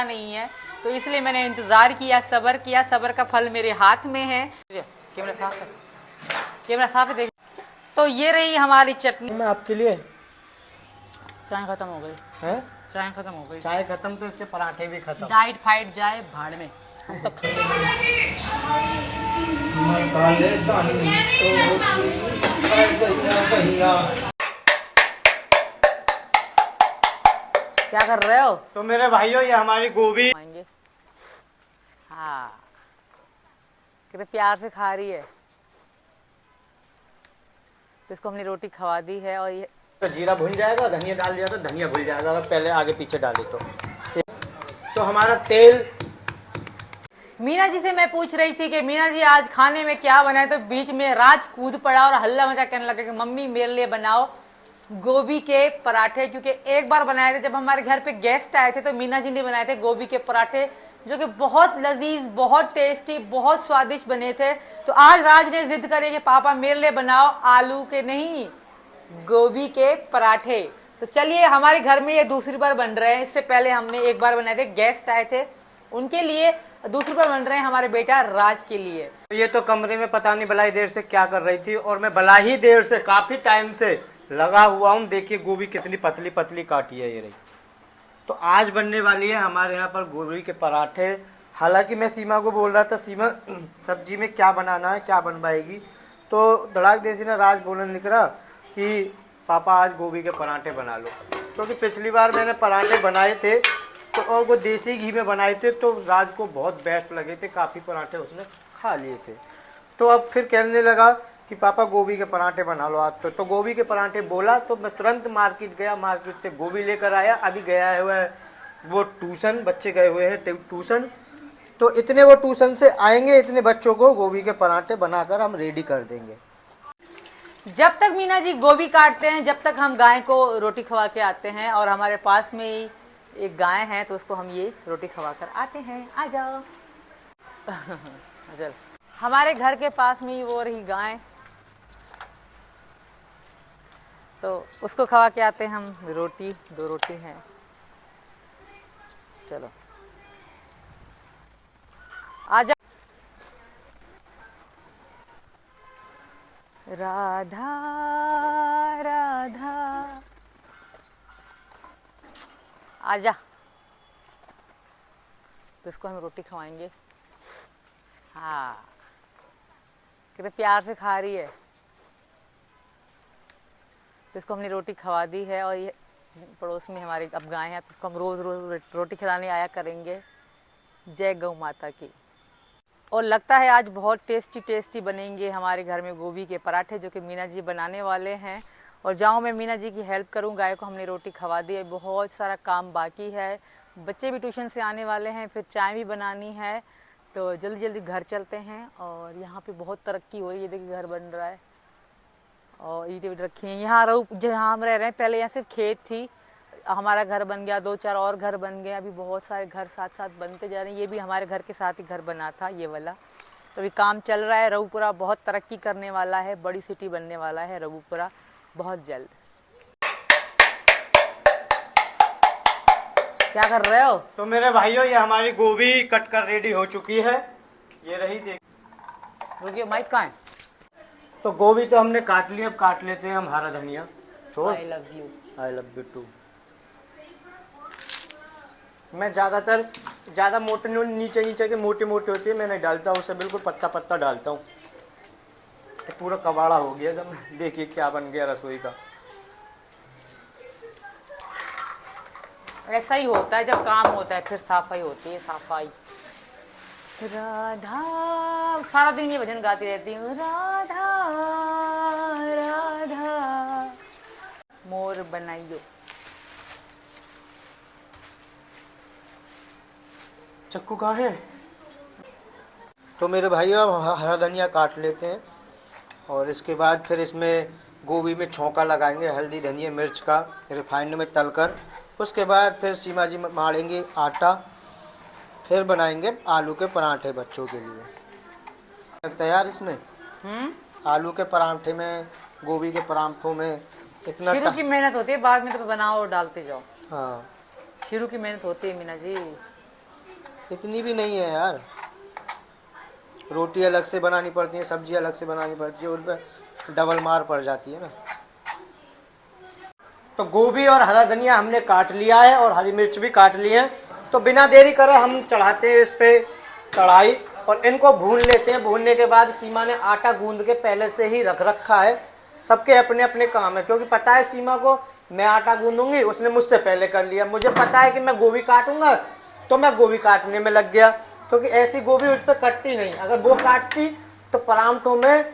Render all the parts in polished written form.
नहीं है, तो इसलिए मैंने इंतजार किया, सब्र का फल मेरे हाथ में है। कैमरा साफ है, कैमरा साफ है, देख। तो ये रही हमारी चटनी। मैं आपके लिए चाय खत्म हो गई है, चाय खत्म हो गई, चाय खत्म तो इसके पराठे भी खत्म। डाइट फाइट जाए भाड़ में, हम तो मसाले क्या कर रहे हो? तो मेरे भाइयों ये हमारी गोभी खाएंगे। हाँ, कितने प्यार से खा रही है। तो इसको हमने रोटी खवा दी है। और ये तो जीरा भुन जाएगा, धनिया डाल दिया तो धनिया भुन जाएगा, अगर पहले आगे पीछे डाले तो हमारा तेल। मीना जी से मैं पूछ रही थी कि मीना जी आज खाने में क्या बनाए, तो बीच में राज कूद पड़ा और हल्ला मचा कहने लगा कि मम्मी मेरे लिए बनाओ गोभी के पराठे। क्योंकि एक बार बनाए थे जब हमारे घर पे गेस्ट आए थे, तो मीना जी ने बनाए थे गोभी के पराठे, जो कि बहुत लजीज, बहुत टेस्टी, बहुत स्वादिष्ट बने थे। तो आज राज ने जिद करी कि पापा मेरे लिए बनाओ आलू के नहीं, गोभी के पराठे। तो चलिए, हमारे घर में ये दूसरी बार बन रहे हैं। इससे पहले हमने एक बार बनाए थे, गेस्ट आए थे उनके लिए, दूसरी बार बन रहे हैं हमारे बेटा राज के लिए। ये तो कमरे में पता नहीं बलाई देर से क्या कर रही थी, और मैं बला ही देर से काफी टाइम से लगा हुआ हूँ। देखिए गोभी कितनी पतली पतली काटी है ये रही। तो आज बनने वाली है हमारे यहाँ पर गोभी के पराठे। हालांकि मैं सीमा को बोल रहा था, सीमा सब्जी में क्या बनाना है, क्या बनवाएगी, तो धड़ाक देसी ना राज बोलने निकला कि पापा आज गोभी के पराठे बना लो। क्योंकि पिछली बार मैंने पराठे बनाए थे तो, और वो देसी घी में बनाए थे, तो राज को बहुत बेस्ट लगे थे, काफ़ी पराठे उसने खा लिए थे। तो अब फिर कहने लगा कि पापा गोभी के पराठे बना लो आज। तो गोभी के पराठे बोला तो मैं तुरंत मार्केट गया, मार्केट से गोभी लेकर आया। अभी गया है वो ट्यूशन, बच्चे गए हुए हैं ट्यूशन। तो इतने वो ट्यूशन से आएंगे, इतने बच्चों को गोभी के पराठे बनाकर हम रेडी कर देंगे। जब तक मीना जी गोभी काटते हैं, जब तक हम गाय को रोटी खवा के आते हैं। और हमारे पास में ही एक गाय है, तो उसको हम ये रोटी खवा कर आते हैं। आ जाओ चल, हमारे घर के पास में ही वो रही गाय, तो उसको खवा के आते हैं हम रोटी। 2 रोटी है, चलो आ जा। राधा राधा आजा, तो इसको हम रोटी खवाएंगे। हाँ, कितने प्यार से खा रही है। तो इसको हमने रोटी खवा दी है। और ये पड़ोस में हमारे अब गाय है, तो इसको हम रोज रोज रोटी खिलाने आया करेंगे। जय गौ माता की। और लगता है आज बहुत टेस्टी टेस्टी बनेंगे हमारे घर में गोभी के पराठे, जो कि मीना जी बनाने वाले हैं। और जाऊँ मैं मीना जी की हेल्प करूँ। गाय को हमने रोटी खवा दी है, बहुत सारा काम बाकी है। बच्चे भी ट्यूशन से आने वाले हैं, फिर चाय भी बनानी है। तो जल्दी जल्दी घर चलते हैं। और यहाँ पे बहुत तरक्की हो रही है, देखिए घर बन रहा है और ईंटें भी रखी हैं। यहाँ जहाँ हम रह रहे हैं, पहले यहाँ सिर्फ खेत थी, हमारा घर बन गया, 2-4 और घर बन गए। अभी बहुत सारे घर साथ साथ बनते जा रहे हैं। ये भी हमारे घर के साथ ही घर बना था, ये वाला। तो अभी काम चल रहा है। रघुपुरा बहुत तरक्की करने वाला है, बड़ी सिटी बनने वाला है रघुपुरा बहुत जल्द। क्या कर रहे हो? तो मेरे भाइयों ये हमारी गोभी कट कर रेडी हो चुकी है, ये रही। देख, रुकिए, माइक कहाँ है? तो गोभी तो हमने काट ली, अब काट लेते हैं हम हरा धनिया। I love you. I love you too. मैं ज़्यादा मोटे नीचे के मोटे होती है मैं नहीं डालता, उसे बिल्कुल पत्ता पत्ता डालता हूँ। तो पूरा कबाड़ा हो गया जब। देखिए क्या बन गया रसोई का। ऐसा ही होता है जब काम होता है, फिर सफाई होती है, सफाई। राधा, सारा दिन ये भजन गाती रहती हूँ, राधा राधा मोर बनाइयो। चक्कू कहाँ है? तो मेरे भाइयों अब हरा धनिया काट लेते हैं, और इसके बाद फिर इसमें गोभी में छौंका लगाएंगे, हल्दी धनिया मिर्च का, रिफाइंड में तलकर। उसके बाद फिर सीमा जी मारेंगे आटा, फिर बनाएंगे आलू के पराठे बच्चों के लिए। लगता है यार इसमें आलू के पराठे में, गोभी के पराठों में इतना शुरू की मेहनत होती है, बाद में तो बनाओ और डालते जाओ। हाँ, शुरू की मेहनत होती है मीना जी। इतनी भी नहीं है यार, रोटी अलग से बनानी पड़ती है, सब्जी अलग से बनानी पड़ती है, उन पर डबल मार पड़ जाती है ना। तो गोभी और हरा धनिया हमने काट लिया है और हरी मिर्च भी काट ली है। तो बिना देरी करे हम चढ़ाते हैं इस पे कढ़ाई और इनको भून लेते हैं। भूनने के बाद सीमा ने आटा गूंद के पहले से ही रख रखा है। सबके अपने अपने काम है, क्योंकि पता है सीमा को मैं आटा गूंदूंगी, उसने मुझसे पहले कर लिया। मुझे पता है कि मैं गोभी काटूंगा तो मैं गोभी काटने में लग गया, क्योंकि ऐसी गोभी उस पर कटती नहीं। अगर वो काटती तो परांठों में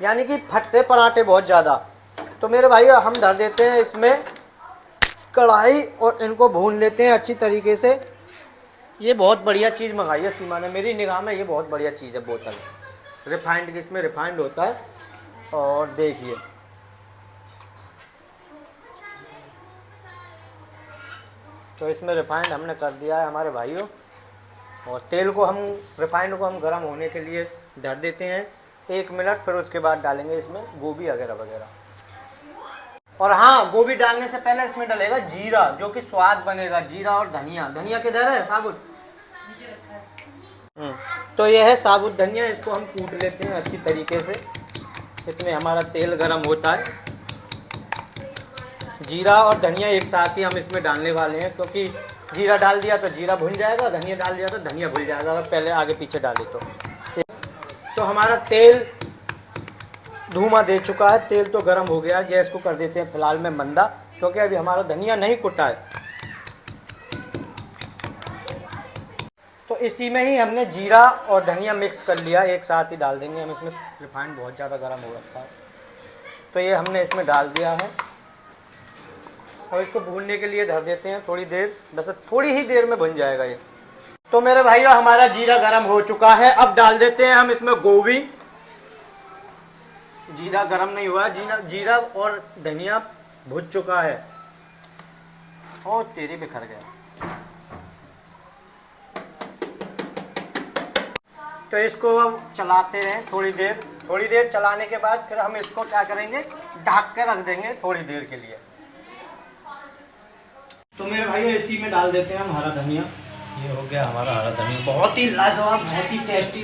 यानी कि फटते पराठे बहुत ज़्यादा। तो मेरे भाई हम धर देते हैं इसमें कढ़ाई और इनको भून लेते हैं अच्छी तरीके से। ये बहुत बढ़िया चीज़ मंगाई है सीमा ने, मेरी निगाह में ये बहुत बढ़िया चीज़ है। बोतल रिफाइंड की, इसमें रिफाइंड होता है। और देखिए तो इसमें रिफाइंड हमने कर दिया है हमारे भाइयों। और तेल को हम रिफाइंड को हम गर्म होने के लिए धर देते हैं 1 मिनट, फिर उसके बाद डालेंगे इसमें गोभी वगैरह वगैरह। और हाँ, गोभी डालने से पहले इसमें डलेगा जीरा, जो कि स्वाद बनेगा। जीरा और धनिया, धनिया किधर है साबुत? तो यह है साबुत धनिया, इसको हम कूट लेते हैं अच्छी तरीके से। इसमें हमारा तेल गरम होता है। जीरा और धनिया एक साथ ही हम इसमें डालने वाले हैं, क्योंकि जीरा डाल दिया तो जीरा भुन जाएगा, धनिया डाल दिया तो धनिया भुन जाएगा अगर पहले आगे पीछे डाले तो हमारा तेल धुआं दे चुका है, तेल तो गर्म हो गया। गैस को कर देते हैं फिलहाल में मंदा, क्योंकि अभी हमारा धनिया नहीं कुटा है। तो इसी में ही हमने जीरा और धनिया मिक्स कर लिया, एक साथ ही डाल देंगे हम इसमें। रिफाइंड बहुत ज़्यादा गर्म हो रखा है, तो ये हमने इसमें डाल दिया है। और इसको भूनने के लिए धर देते हैं थोड़ी देर, बस थोड़ी ही देर में भुन जाएगा ये। तो मेरे भाइयों हमारा जीरा गर्म हो चुका है। अब डाल देते हैं हम इसमें गोभी। जीरा गर्म नहीं हुआ, जीरा और धनिया भुन चुका है। और तेरे बिखर गया। तो इसको अब चलाते हैं थोड़ी देर। थोड़ी देर चलाने के बाद फिर हम इसको क्या करेंगे, ढक के रख देंगे थोड़ी देर के लिए। तो मेरे भाइयों इसी में डाल देते हैं हम हरा धनिया। ये हो गया हमारा हरा धनिया, बहुत ही लाजवाब, बहुत ही टेस्टी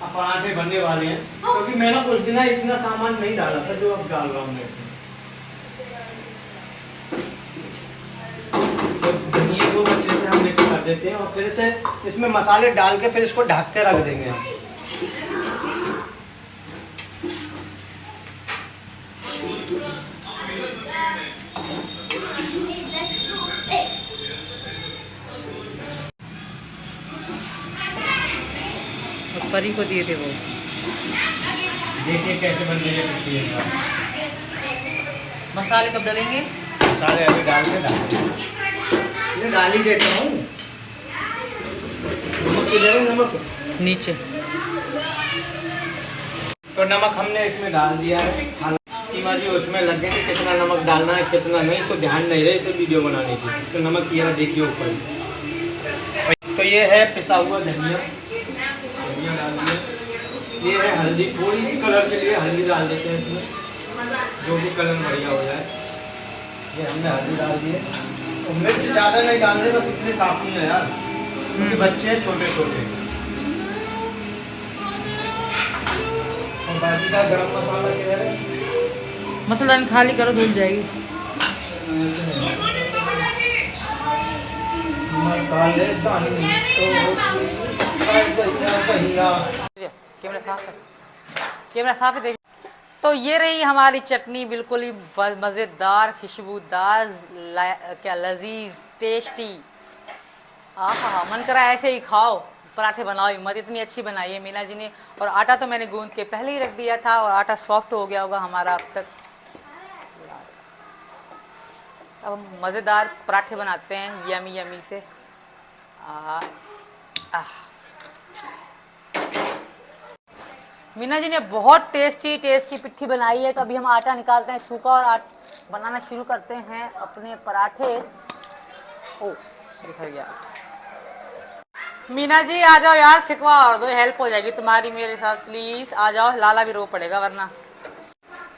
पराठे बनने वाले हैं। क्योंकि मैंने उस दिन इतना सामान नहीं डाला था जो अब डाल रहा हूँ मैं इसमें। तो धनिया को अच्छे से हम मिक्स कर देते हैं और फिर से इसमें मसाले डाल के फिर इसको ढक के रख देंगे हम। परी को दिए थे वो। देखिए कैसे बन रही है। मसाले कब डालेंगे? मसाले अभी डाल ये डाल ही देता हूँ। नमक नीचे। तो नमक हमने इसमें डाल दिया है। सीमा जी उसमें लग गए कि कितना नमक डालना है कितना नहीं, तो ध्यान नहीं रहे इसे वीडियो बनाने की। तो नमक किया देखिए ऊपर। तो ये है पिसा हुआ धनिया डाल दिया। ये है हल्दी, थोड़ी सी कलर के लिए हल्दी डाल देते हैं इसमें, जो भी कलर बढ़िया हो जाए। ये हमने हल्दी डाल दी है। तो मिर्च ज़्यादा नहीं डालने, बस इतने काफ़ी है यार, क्योंकि बच्चे हैं छोटे छोटे। और बाकी का गरम मसाला किधर है? मसाला खाली करो, धुल जाएगी। मसाले कैमरा साफ है, कैमरा साफ है। देख, तो ये रही हमारी चटनी, बिल्कुल ही मज़ेदार, खुशबूदार, क्या लजीज, टेस्टी। आहा, मन करा ऐसे ही खाओ, पराठे बनाओ मत। इतनी अच्छी बनाई है मीना जी ने। और आटा तो मैंने गूंद के पहले ही रख दिया था और आटा सॉफ्ट हो गया होगा हमारा अब तक। अब हम मज़ेदार पराठे बनाते हैं यमी यमी से। मीना जी ने बहुत टेस्टी टेस्टी पिट्ठी बनाई है। तो अभी हम आटा निकालते हैं सूखा और बनाना शुरू करते हैं अपने पराठे। ओ बिखर गया। मीना जी आ जाओ यार, सिखवा और दो, हेल्प हो जाएगी तुम्हारी मेरे साथ, प्लीज आ जाओ। लाला भी रो पड़ेगा वरना।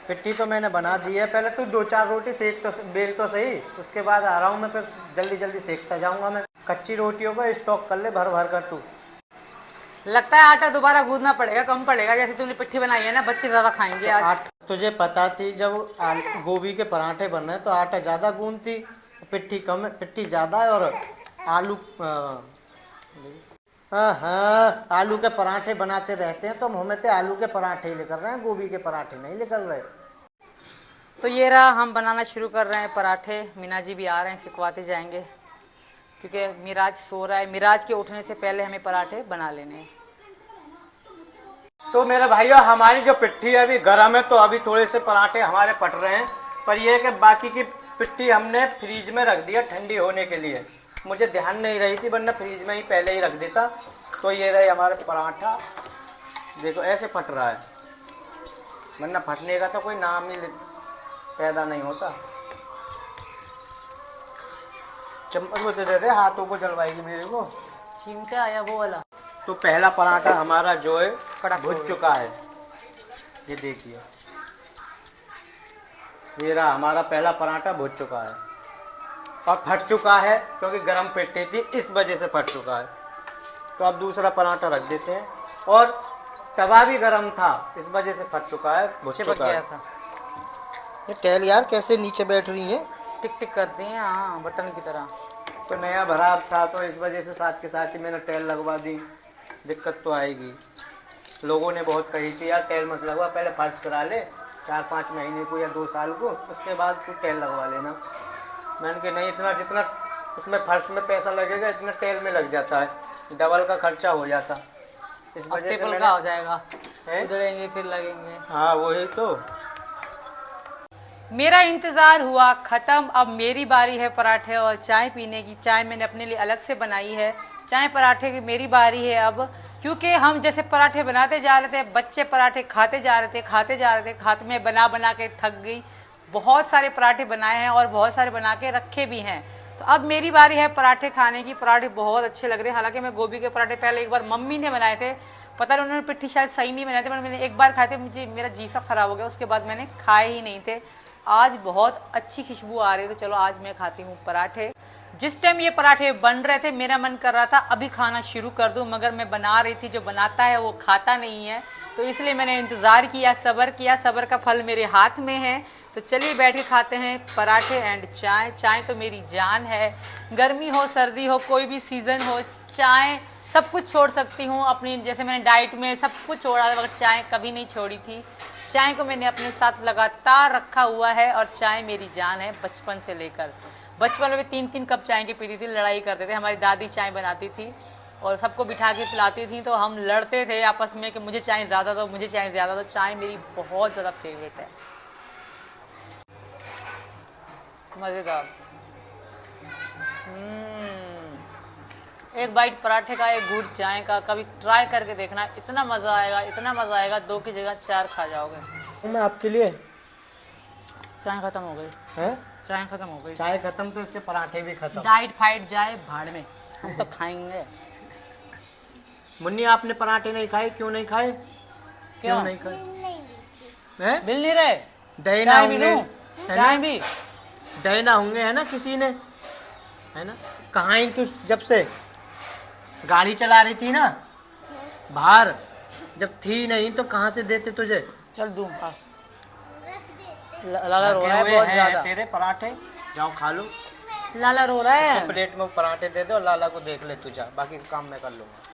पिट्ठी तो मैंने बना दी है। पहले तो 2-4 रोटी सेक तो बेल तो सही, उसके बाद आ रहा हूँ मैं, फिर जल्दी जल्दी सेकता जाऊँगा मैं। कच्ची रोटियों का स्टॉक कर ले भर भर कर तू। लगता है आटा दोबारा गूंदना पड़ेगा, कम पड़ेगा। जैसे तुमने पिट्ठी बनाई है ना, बच्चे ज्यादा खाएंगे आज। तुझे पता थी जब गोभी के पराठे बन रहे तो आटा ज्यादा गूंदती, पिट्ठी कम, पिट्ठी ज्यादा है। और आलू हाँ, आलू के पराठे बनाते रहते हैं तो हमें तो आलू के पराठे ही लेकर रहे हैं, गोभी के पराठे नहीं लेकर रहे। तो ये रहा, हम बनाना शुरू कर रहे हैं पराठे। मीना जी भी आ रहे हैं, सिखवाते जाएंगे, क्योंकि मिराज सो रहा है। मिराज के उठने से पहले हमें पराठे बना लेने हैं। तो मेरे भाइयों, हमारी जो पिट्ठी है अभी गर्म है, तो अभी थोड़े से पराठे हमारे पट रहे हैं। पर ये कि बाकी की पिट्ठी हमने फ्रीज में रख दिया ठंडी होने के लिए। मुझे ध्यान नहीं रही थी, वरना फ्रीज में ही पहले ही रख देता। तो ये रहे हमारे पराठा, देखो ऐसे फट रहा है, वरना फटने का तो कोई नाम ही पैदा नहीं होता। चम्मच को दे दे, हाथों को जलवाएगी मेरे को। चिमटा आया वो वाला। तो पहला पराठा हमारा जो है भुज चुका है, ये देखिए, ये रहा हमारा पहला पराठा भुज चुका है और फट चुका है, क्योंकि गरम पिट्ठी थी इस वजह से फट चुका है। तो अब दूसरा पराठा रख देते हैं, और तवा भी गरम था इस वजह से फट चुका है, भुज चुका है। ये तेल यार कैसे नीचे बैठ रही है, टिक टिक करती हैं, हाँ बटन की तरह। तो नया भराव था तो इस वजह से साथ के साथ ही मैंने टेल लगवा दी। दिक्कत तो आएगी, लोगों ने बहुत कही थी यार टेल मत लगवा, पहले फर्श करा ले 4-5 महीने को या 2 साल को, उसके बाद तू टेल लगवा लेना। मैंने कहा नहीं, इतना जितना उसमें फर्श में पैसा लगेगा इतना टेल में लग जाता है, डबल का खर्चा हो जाता। इस वजह से का हो जाएगा, उधरेंगे फिर लगेंगे। हाँ वही तो। मेरा इंतजार हुआ खत्म। अब मेरी बारी है पराठे और चाय पीने की। चाय मैंने अपने लिए अलग से बनाई है। चाय पराठे की मेरी बारी है अब, क्योंकि हम जैसे पराठे बनाते जा रहे थे, बच्चे पराठे खाते जा रहे थे, खाते में बना बना के थक गई। बहुत सारे पराठे बनाए हैं और बहुत सारे बना के रखे भी हैं। तो अब मेरी बारी है पराठे खाने की। पराठे बहुत अच्छे लग रहे हैं। हालांकि मैं गोभी के पराठे पहले एक बार मम्मी ने बनाए थे, पता नहीं उन्होंने पिट्ठी शायद सही नहीं बनाए थे, पर मैंने एक बार खाए थे, मुझे मेरा जी सा खराब हो गया, उसके बाद मैंने खाए ही नहीं थे। आज बहुत अच्छी खुशबू आ रही है, तो चलो आज मैं खाती हूँ पराठे। जिस टाइम ये पराठे बन रहे थे मेरा मन कर रहा था अभी खाना शुरू कर दूं, मगर मैं बना रही थी, जो बनाता है वो खाता नहीं है, तो इसलिए मैंने इंतजार किया, सब्र किया। सब्र का फल मेरे हाथ में है। तो चलिए बैठ के खाते हैं पराठे एंड चाय। चाय तो मेरी जान है, गर्मी हो सर्दी हो कोई भी सीजन हो, चाय सब कुछ छोड़ सकती हूँ अपनी। जैसे मैंने डाइट में सब कुछ छोड़ा था, मगर चाय कभी नहीं छोड़ी थी। चाय को मैंने अपने साथ लगातार रखा हुआ है और चाय मेरी जान है बचपन से लेकर। बचपन में 3-3 कप चाय की पीती थी, लड़ाई करते थे। हमारी दादी चाय बनाती थी और सबको बिठा के पिलाती थी, तो हम लड़ते थे आपस में कि मुझे चाय ज़्यादा दो, मुझे चाय ज़्यादा दो। चाय मेरी बहुत ज़्यादा फेवरेट है, मज़ेदार। एक बाइट पराठे का, एक घूंट चाय का, कभी ट्राई करके देखना, इतना मज़ा आएगा, इतना मज़ा आएगा, 2 की जगह 4 खा जाओगे। मैं आपके लिए चाय खत्म हो गई है, चाय खत्म हो गई। चाय खत्म तो इसके पराठे भी खत्म। डाइट फाइट जाए भाड़ में, हम तो खाएंगे। मुन्नी आपने पराठे नहीं खाए, क्यों नहीं खाए? क्यों नहीं खाए? मिल नहीं रहे। दही ना चाय भी होंगे, दूं, चाय भी दही ना होंगे, है ना, किसी ने, है ना। कहाँ ही तू जब से गाड़ी चला रही थी ना बाहर, जब थी नहीं तो कहाँ से देते तुझे? चल दूं। लाला रो रहा है बहुत ज्यादा। तेरे पराठे जाओ खा लो। लाला रो रहा है। प्लेट में पराठे दे दो और लाला को देख ले तू, जा, बाकी काम मैं कर लूंगा।